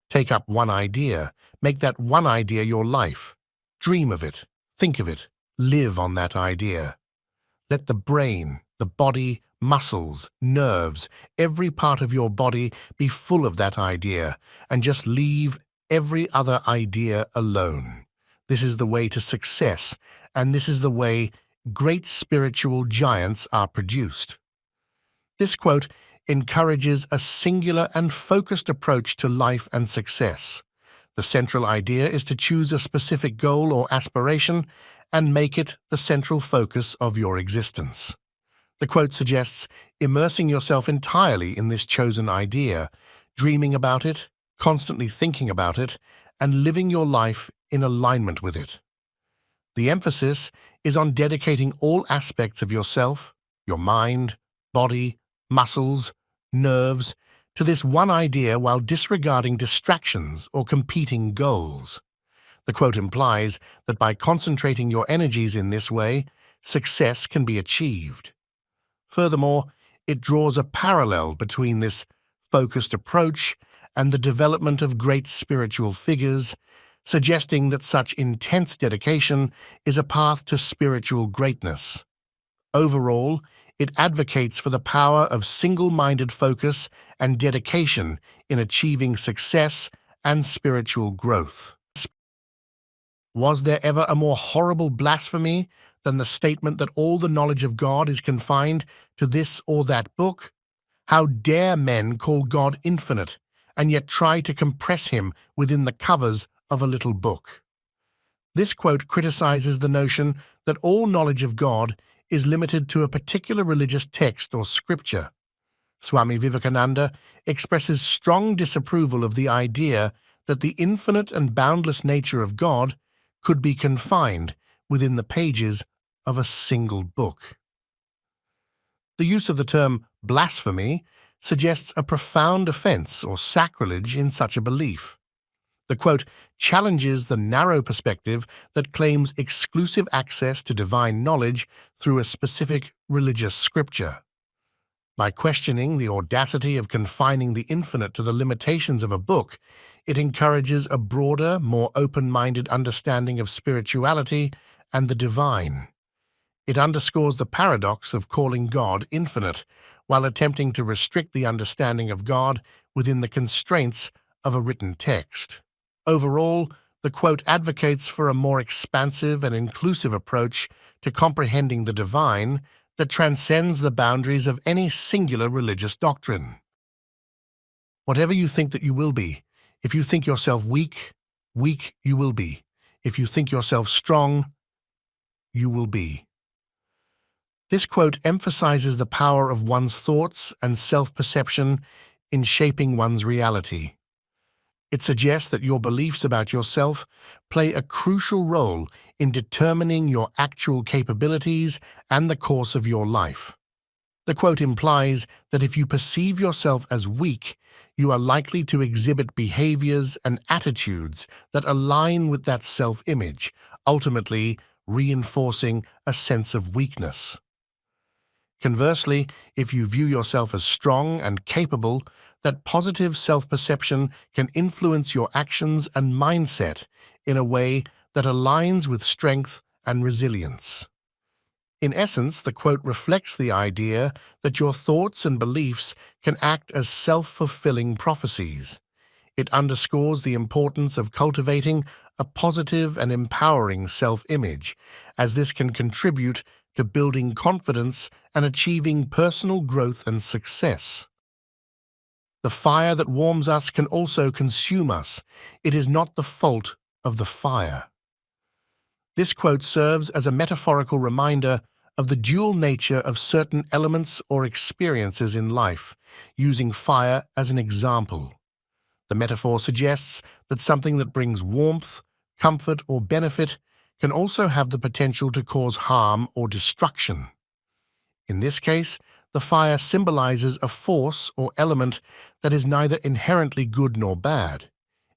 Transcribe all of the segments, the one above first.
Take up one idea, make that one idea your life. Dream of it, think of it, live on that idea. Let the brain, the body, muscles, nerves, every part of your body be full of that idea, and just leave every other idea alone. This is the way to success, and this is the way great spiritual giants are produced. This quote encourages a singular and focused approach to life and success. The central idea is to choose a specific goal or aspiration and make it the central focus of your existence. The quote suggests immersing yourself entirely in this chosen idea, dreaming about it, constantly thinking about it, and living your life in alignment with it. The emphasis is on dedicating all aspects of yourself, your mind, body, muscles, nerves, to this one idea while disregarding distractions or competing goals. The quote implies that by concentrating your energies in this way, success can be achieved. Furthermore, it draws a parallel between this focused approach and the development of great spiritual figures, suggesting that such intense dedication is a path to spiritual greatness. Overall, it advocates for the power of single-minded focus and dedication in achieving success and spiritual growth. Was there ever a more horrible blasphemy than the statement that all the knowledge of God is confined to this or that book? How dare men call God infinite and yet try to compress him within the covers of a little book? This quote criticizes the notion that all knowledge of God is limited to a particular religious text or scripture. Swami Vivekananda expresses strong disapproval of the idea that the infinite and boundless nature of God could be confined within the pages of a single book. The use of the term blasphemy suggests a profound offense or sacrilege in such a belief. The quote challenges the narrow perspective that claims exclusive access to divine knowledge through a specific religious scripture. By questioning the audacity of confining the infinite to the limitations of a book, it encourages a broader, more open-minded understanding of spirituality and the divine. It underscores the paradox of calling God infinite, while attempting to restrict the understanding of God within the constraints of a written text. Overall, the quote advocates for a more expansive and inclusive approach to comprehending the divine that transcends the boundaries of any singular religious doctrine. Whatever you think that you will be, if you think yourself weak, weak you will be. If you think yourself strong, you will be. This quote emphasizes the power of one's thoughts and self-perception in shaping one's reality. It suggests that your beliefs about yourself play a crucial role in determining your actual capabilities and the course of your life. The quote implies that if you perceive yourself as weak, you are likely to exhibit behaviors and attitudes that align with that self-image, ultimately reinforcing a sense of weakness. Conversely, if you view yourself as strong and capable, that positive self-perception can influence your actions and mindset in a way that aligns with strength and resilience. In essence, the quote reflects the idea that your thoughts and beliefs can act as self-fulfilling prophecies. It underscores the importance of cultivating a positive and empowering self-image, as this can contribute to building confidence and achieving personal growth and success. The fire that warms us can also consume us. It is not the fault of the fire. This quote serves as a metaphorical reminder of the dual nature of certain elements or experiences in life, using fire as an example. The metaphor suggests that something that brings warmth, comfort, or benefit can also have the potential to cause harm or destruction. In this case, the fire symbolizes a force or element that is neither inherently good nor bad.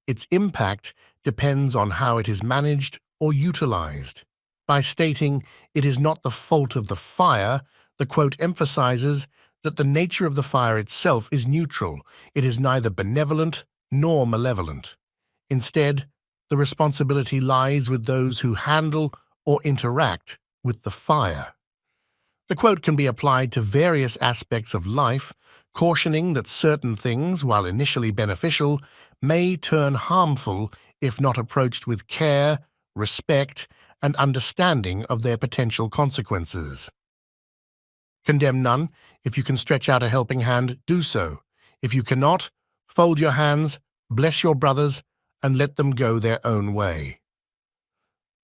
Its impact depends on how it is managed or utilized. By stating it is not the fault of the fire, the quote emphasizes that the nature of the fire itself is neutral. It is neither benevolent nor malevolent. Instead, the responsibility lies with those who handle or interact with the fire. The quote can be applied to various aspects of life, cautioning that certain things, while initially beneficial, may turn harmful if not approached with care, respect, and understanding of their potential consequences. Condemn none. If you can stretch out a helping hand, do so. If you cannot, fold your hands, bless your brothers, and let them go their own way.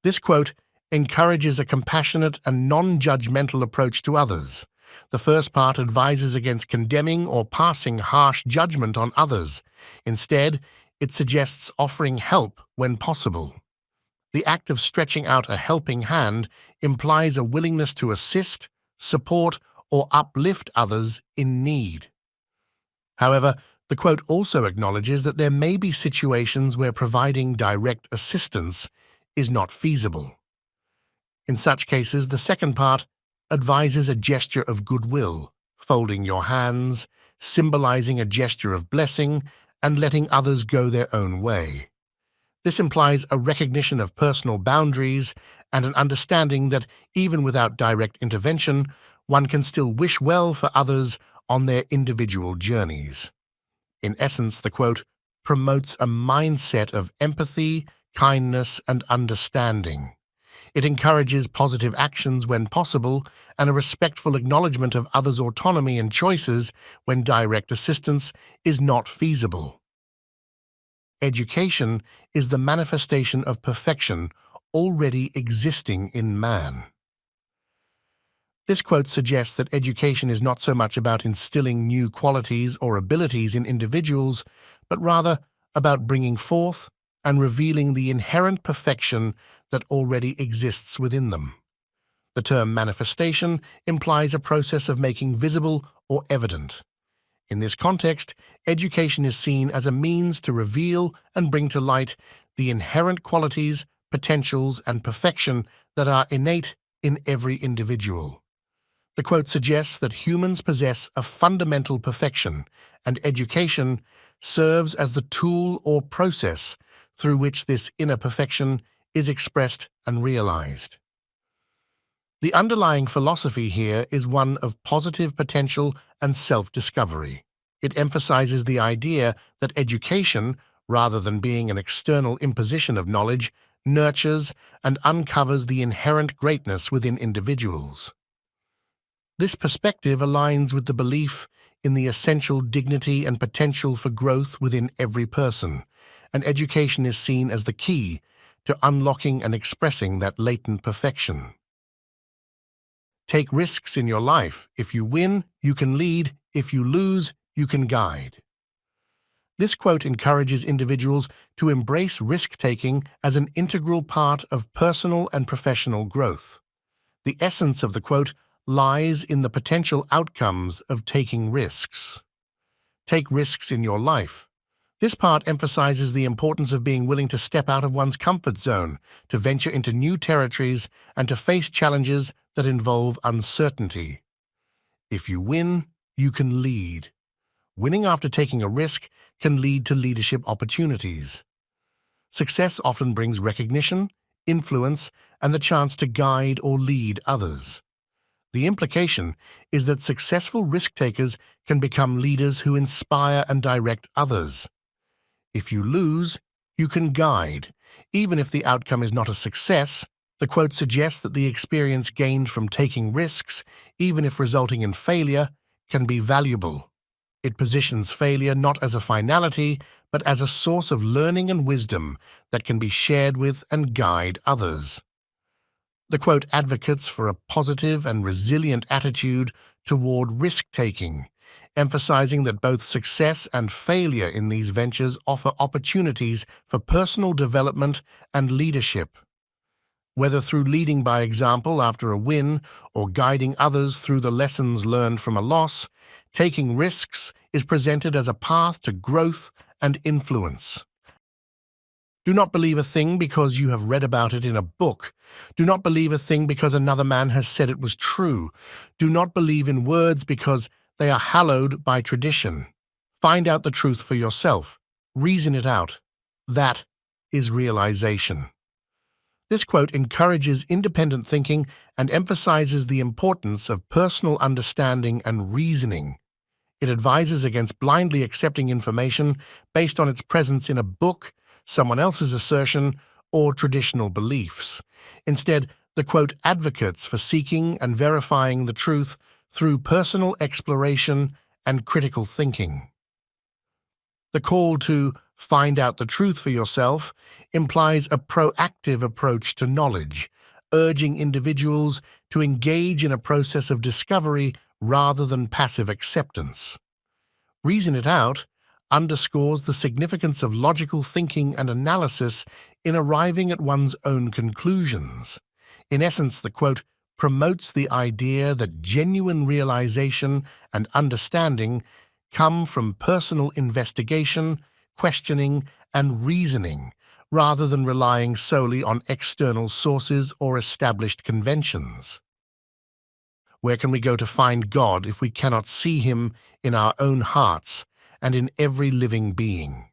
This quote encourages a compassionate and non-judgmental approach to others. The first part advises against condemning or passing harsh judgment on others. Instead, it suggests offering help when possible. The act of stretching out a helping hand implies a willingness to assist, support, or uplift others in need. However, the quote also acknowledges that there may be situations where providing direct assistance is not feasible. In such cases, the second part advises a gesture of goodwill, folding your hands, symbolizing a gesture of blessing, and letting others go their own way. This implies a recognition of personal boundaries and an understanding that even without direct intervention, one can still wish well for others on their individual journeys. In essence, the quote promotes a mindset of empathy, kindness, and understanding. It encourages positive actions when possible and a respectful acknowledgement of others' autonomy and choices when direct assistance is not feasible. Education is the manifestation of perfection already existing in man. This quote suggests that education is not so much about instilling new qualities or abilities in individuals, but rather about bringing forth and revealing the inherent perfection that already exists within them. The term manifestation implies a process of making visible or evident. In this context, education is seen as a means to reveal and bring to light the inherent qualities, potentials, and perfection that are innate in every individual. The quote suggests that humans possess a fundamental perfection, and education serves as the tool or process through which this inner perfection is expressed and realized. The underlying philosophy here is one of positive potential and self-discovery. It emphasizes the idea that education, rather than being an external imposition of knowledge, nurtures and uncovers the inherent greatness within individuals. This perspective aligns with the belief in the essential dignity and potential for growth within every person, and education is seen as the key to unlocking and expressing that latent perfection. Take risks in your life. If you win, you can lead. If you lose, you can guide. This quote encourages individuals to embrace risk-taking as an integral part of personal and professional growth. The essence of the quote lies in the potential outcomes of taking risks. Take risks in your life. This part emphasizes the importance of being willing to step out of one's comfort zone, to venture into new territories, and to face challenges that involve uncertainty. If you win, you can lead. Winning after taking a risk can lead to leadership opportunities. Success often brings recognition, influence, and the chance to guide or lead others. The implication is that successful risk-takers can become leaders who inspire and direct others. If you lose, you can guide. Even if the outcome is not a success, the quote suggests that the experience gained from taking risks, even if resulting in failure, can be valuable. It positions failure not as a finality, but as a source of learning and wisdom that can be shared with and guide others. The quote advocates for a positive and resilient attitude toward risk-taking, emphasizing that both success and failure in these ventures offer opportunities for personal development and leadership. Whether through leading by example after a win or guiding others through the lessons learned from a loss, taking risks is presented as a path to growth and influence. Do not believe a thing because you have read about it in a book. Do not believe a thing because another man has said it was true. Do not believe in words because they are hallowed by tradition. Find out the truth for yourself. Reason it out. That is realization. This quote encourages independent thinking and emphasizes the importance of personal understanding and reasoning. It advises against blindly accepting information based on its presence in a book, someone else's assertion, or traditional beliefs. Instead, the quote advocates for seeking and verifying the truth through personal exploration and critical thinking. The call to find out the truth for yourself implies a proactive approach to knowledge, urging individuals to engage in a process of discovery rather than passive acceptance. Reason it out underscores the significance of logical thinking and analysis in arriving at one's own conclusions. In essence, the quote promotes the idea that genuine realization and understanding come from personal investigation, questioning, and reasoning, rather than relying solely on external sources or established conventions. Where can we go to find God if we cannot see Him in our own hearts and in every living being?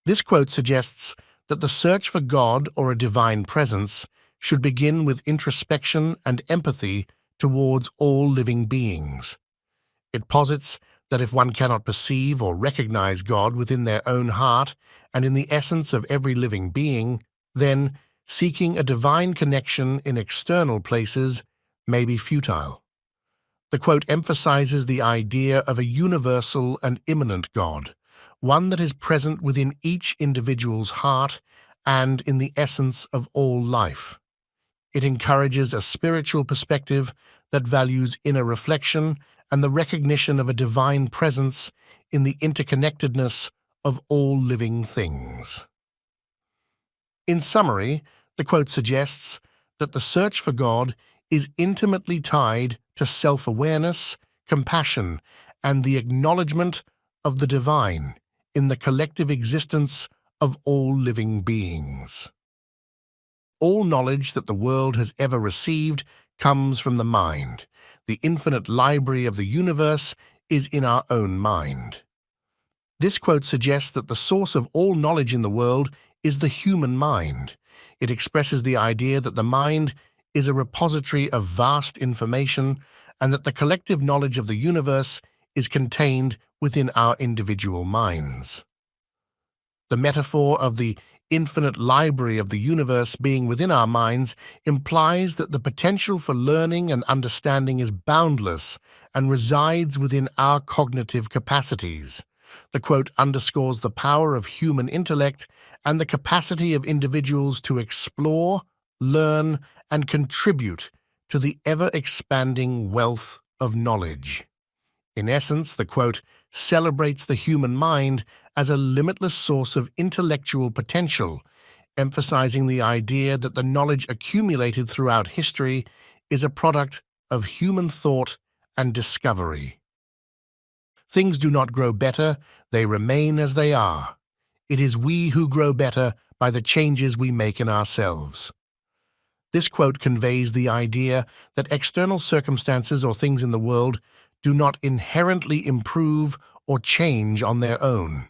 This quote suggests that the search for God or a divine presence should begin with introspection and empathy towards all living beings. It posits that if one cannot perceive or recognize God within their own heart and in the essence of every living being, then seeking a divine connection in external places may be futile. The quote emphasizes the idea of a universal and immanent God, one that is present within each individual's heart and in the essence of all life. It encourages a spiritual perspective that values inner reflection and the recognition of a divine presence in the interconnectedness of all living things. In summary, the quote suggests that the search for God is intimately tied to self-awareness, compassion, and the acknowledgement of the divine in the collective existence of all living beings. All knowledge that the world has ever received comes from the mind. The infinite library of the universe is in our own mind. This quote suggests that the source of all knowledge in the world is the human mind. It expresses the idea that the mind is a repository of vast information and that the collective knowledge of the universe is contained within our individual minds. The metaphor of the infinite library of the universe being within our minds implies that the potential for learning and understanding is boundless and resides within our cognitive capacities. The quote underscores the power of human intellect and the capacity of individuals to explore, learn, and contribute to the ever-expanding wealth of knowledge. In essence, the quote celebrates the human mind as a limitless source of intellectual potential, emphasizing the idea that the knowledge accumulated throughout history is a product of human thought and discovery. Things do not grow better, they remain as they are. It is we who grow better by the changes we make in ourselves. This quote conveys the idea that external circumstances or things in the world do not inherently improve or change on their own.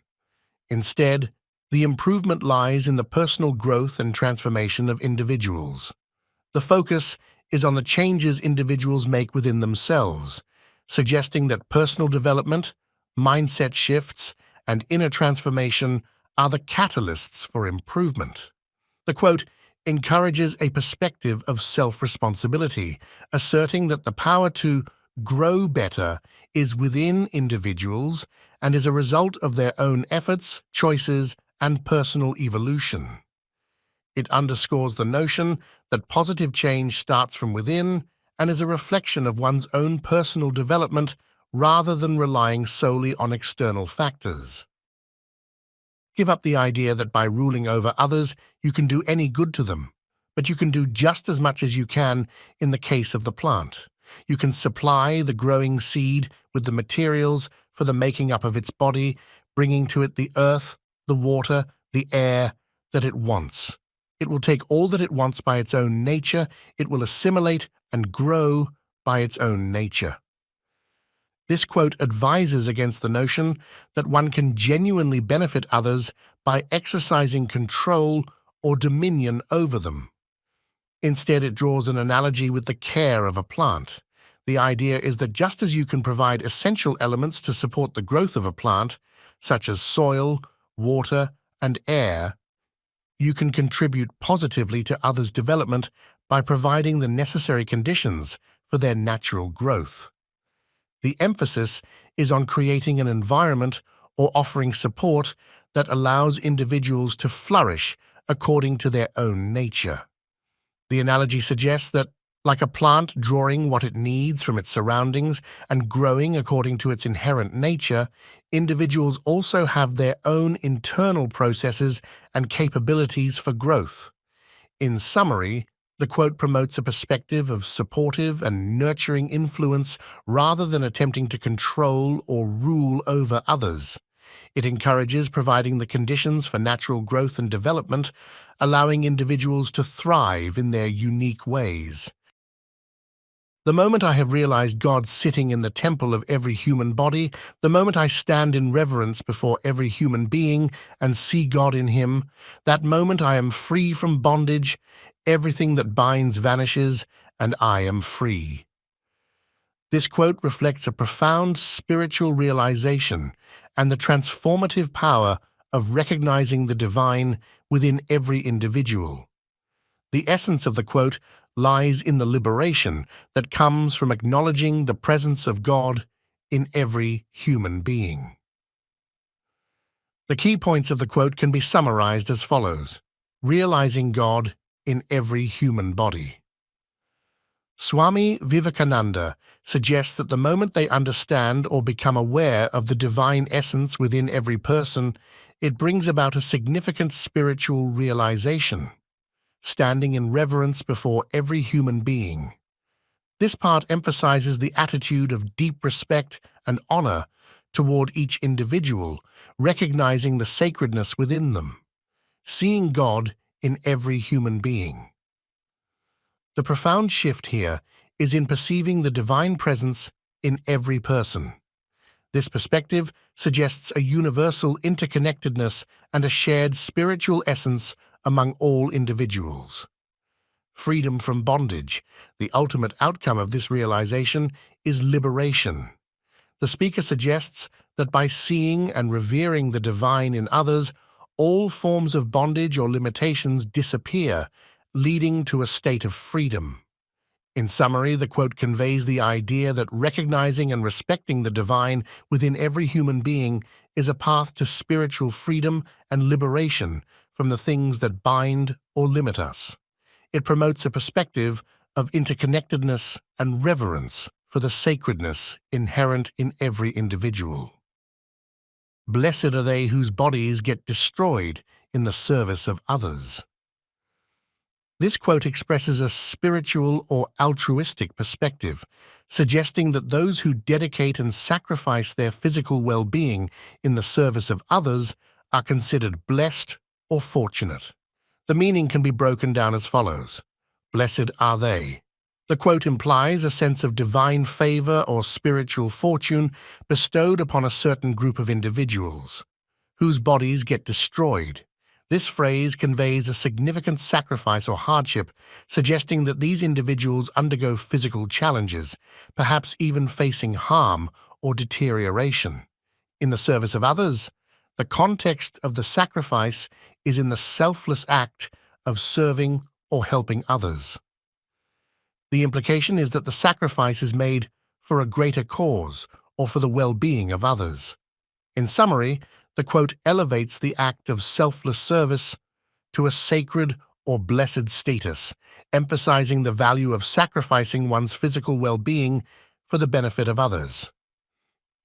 Instead, the improvement lies in the personal growth and transformation of individuals. The focus is on the changes individuals make within themselves, suggesting that personal development, mindset shifts, and inner transformation are the catalysts for improvement. The quote encourages a perspective of self-responsibility, asserting that the power to grow better is within individuals and is a result of their own efforts, choices, and personal evolution. It underscores the notion that positive change starts from within and is a reflection of one's own personal development rather than relying solely on external factors. Give up the idea that by ruling over others you can do any good to them, but you can do just as much as you can in the case of the plant. You can supply the growing seed with the materials for the making up of its body, bringing to it the earth, the water, the air that it wants. It will take all that it wants by its own nature. It will assimilate and grow by its own nature. This quote advises against the notion that one can genuinely benefit others by exercising control or dominion over them. Instead, it draws an analogy with the care of a plant. The idea is that just as you can provide essential elements to support the growth of a plant, such as soil, water, and air, you can contribute positively to others' development by providing the necessary conditions for their natural growth. The emphasis is on creating an environment or offering support that allows individuals to flourish according to their own nature. The analogy suggests that, like a plant drawing what it needs from its surroundings and growing according to its inherent nature, individuals also have their own internal processes and capabilities for growth. In summary, the quote promotes a perspective of supportive and nurturing influence rather than attempting to control or rule over others. It encourages providing the conditions for natural growth and development, allowing individuals to thrive in their unique ways. The moment I have realized God sitting in the temple of every human body, the moment I stand in reverence before every human being and see God in him, that moment I am free from bondage, everything that binds vanishes, and I am free. This quote reflects a profound spiritual realization and the transformative power of recognizing the divine within every individual. The essence of the quote lies in the liberation that comes from acknowledging the presence of God in every human being. The key points of the quote can be summarized as follows: realizing God in every human body. Swami Vivekananda suggests that the moment they understand or become aware of the divine essence within every person, it brings about a significant spiritual realization, standing in reverence before every human being. This part emphasizes the attitude of deep respect and honor toward each individual, recognizing the sacredness within them, seeing God in every human being. The profound shift here is in perceiving the divine presence in every person. This perspective suggests a universal interconnectedness and a shared spiritual essence among all individuals. Freedom from bondage. The ultimate outcome of this realization is liberation. The speaker suggests that by seeing and revering the divine in others, all forms of bondage or limitations disappear, leading to a state of freedom. In summary, the quote conveys the idea that recognizing and respecting the divine within every human being is a path to spiritual freedom and liberation from the things that bind or limit us. It promotes a perspective of interconnectedness and reverence for the sacredness inherent in every individual. Blessed are they whose bodies get destroyed in the service of others. This quote expresses a spiritual or altruistic perspective, suggesting that those who dedicate and sacrifice their physical well-being in the service of others are considered blessed or fortunate. The meaning can be broken down as follows: blessed are they. The quote implies a sense of divine favor or spiritual fortune bestowed upon a certain group of individuals, whose bodies get destroyed. This phrase conveys a significant sacrifice or hardship, suggesting that these individuals undergo physical challenges, perhaps even facing harm or deterioration. In the service of others, the context of the sacrifice is in the selfless act of serving or helping others. The implication is that the sacrifice is made for a greater cause or for the well-being of others. In summary, the quote elevates the act of selfless service to a sacred or blessed status, emphasizing the value of sacrificing one's physical well-being for the benefit of others.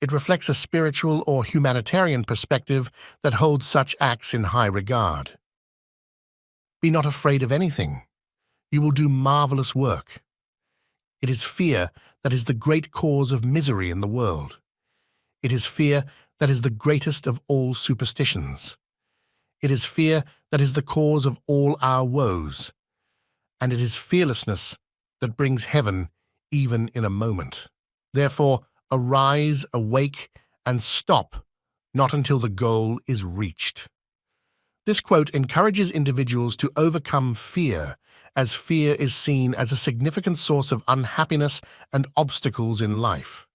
It reflects a spiritual or humanitarian perspective that holds such acts in high regard. Be not afraid of anything. You will do marvelous work. It is fear that is the great cause of misery in the world. It is fear that is the greatest of all superstitions. It is fear that is the cause of all our woes. And it is fearlessness that brings heaven even in a moment. Therefore, Arise, awake, and stop, not until the goal is reached. This quote encourages individuals to overcome fear, as fear is seen as a significant source of unhappiness and obstacles in life.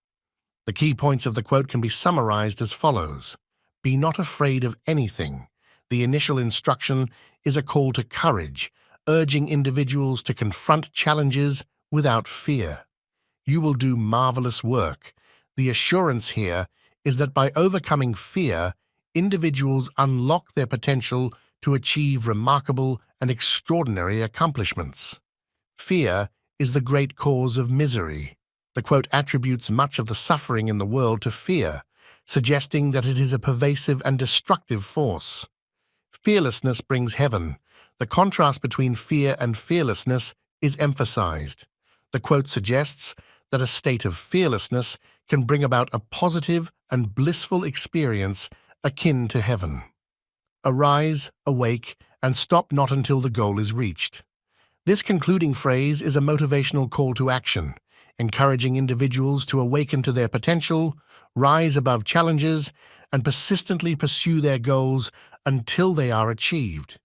The key points of the quote can be summarized as follows. Be not afraid of anything. The initial instruction is a call to courage, urging individuals to confront challenges without fear. You will do marvelous work. The assurance here is that by overcoming fear, individuals unlock their potential to achieve remarkable and extraordinary accomplishments. Fear is the great cause of misery. The quote attributes much of the suffering in the world to fear, suggesting that it is a pervasive and destructive force. Fearlessness brings heaven. The contrast between fear and fearlessness is emphasized. The quote suggests that a state of fearlessness can bring about a positive and blissful experience akin to heaven. Arise, awake, and stop not until the goal is reached. This concluding phrase is a motivational call to action, encouraging individuals to awaken to their potential, rise above challenges, and persistently pursue their goals until they are achieved.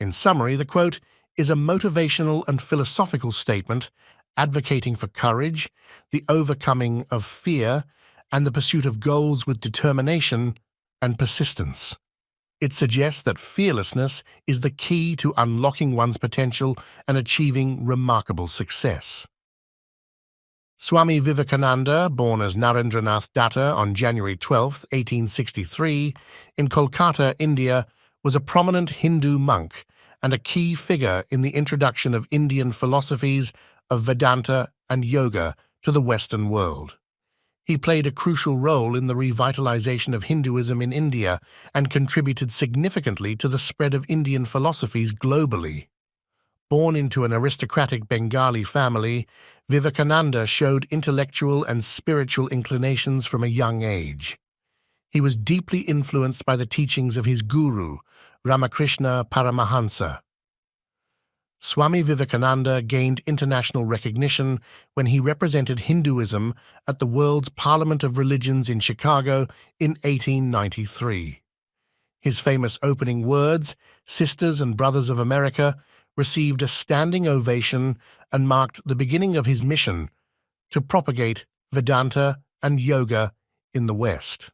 In summary, the quote is a motivational and philosophical statement advocating for courage, the overcoming of fear, and the pursuit of goals with determination and persistence. It suggests that fearlessness is the key to unlocking one's potential and achieving remarkable success. Swami Vivekananda, born as Narendranath Datta on January 12, 1863, in Kolkata, India, was a prominent Hindu monk and a key figure in the introduction of Indian philosophies of Vedanta and yoga to the Western world. He played a crucial role in the revitalization of Hinduism in India and contributed significantly to the spread of Indian philosophies globally. Born into an aristocratic Bengali family, Vivekananda showed intellectual and spiritual inclinations from a young age. He was deeply influenced by the teachings of his guru, Ramakrishna Paramahansa. Swami Vivekananda gained international recognition when he represented Hinduism at the World's Parliament of Religions in Chicago in 1893. His famous opening words, "Sisters and Brothers of America," received a standing ovation and marked the beginning of his mission to propagate Vedanta and yoga in the West.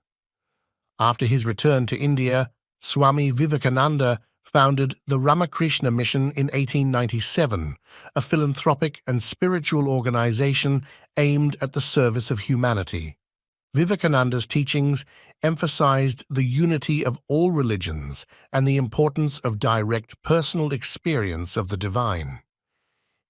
After his return to India, Swami Vivekananda founded the Ramakrishna Mission in 1897, a philanthropic and spiritual organization aimed at the service of humanity. Vivekananda's teachings emphasized the unity of all religions and the importance of direct personal experience of the divine.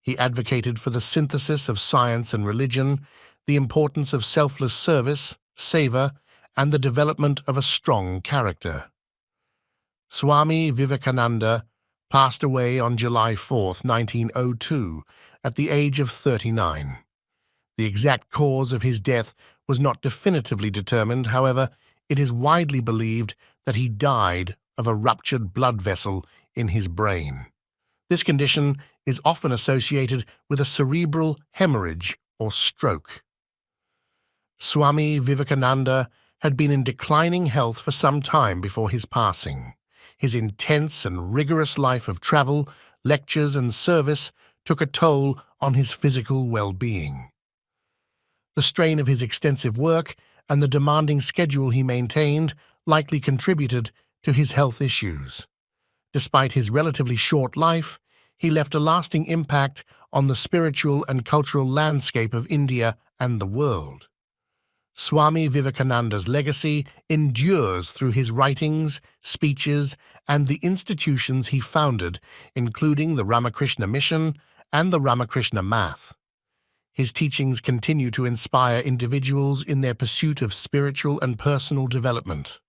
He advocated for the synthesis of science and religion, the importance of selfless service, seva, and the development of a strong character. Swami Vivekananda passed away on July 4, 1902, at the age of 39. The exact cause of his death was not definitively determined. However, it is widely believed that he died of a ruptured blood vessel in his brain. This condition is often associated with a cerebral hemorrhage or stroke. Swami Vivekananda had been in declining health for some time before his passing. His intense and rigorous life of travel, lectures, and service took a toll on his physical well-being. The strain of his extensive work and the demanding schedule he maintained likely contributed to his health issues. Despite his relatively short life, he left a lasting impact on the spiritual and cultural landscape of India and the world. Swami Vivekananda's legacy endures through his writings, speeches, and the institutions he founded, including the Ramakrishna Mission and the Ramakrishna Math. His teachings continue to inspire individuals in their pursuit of spiritual and personal development.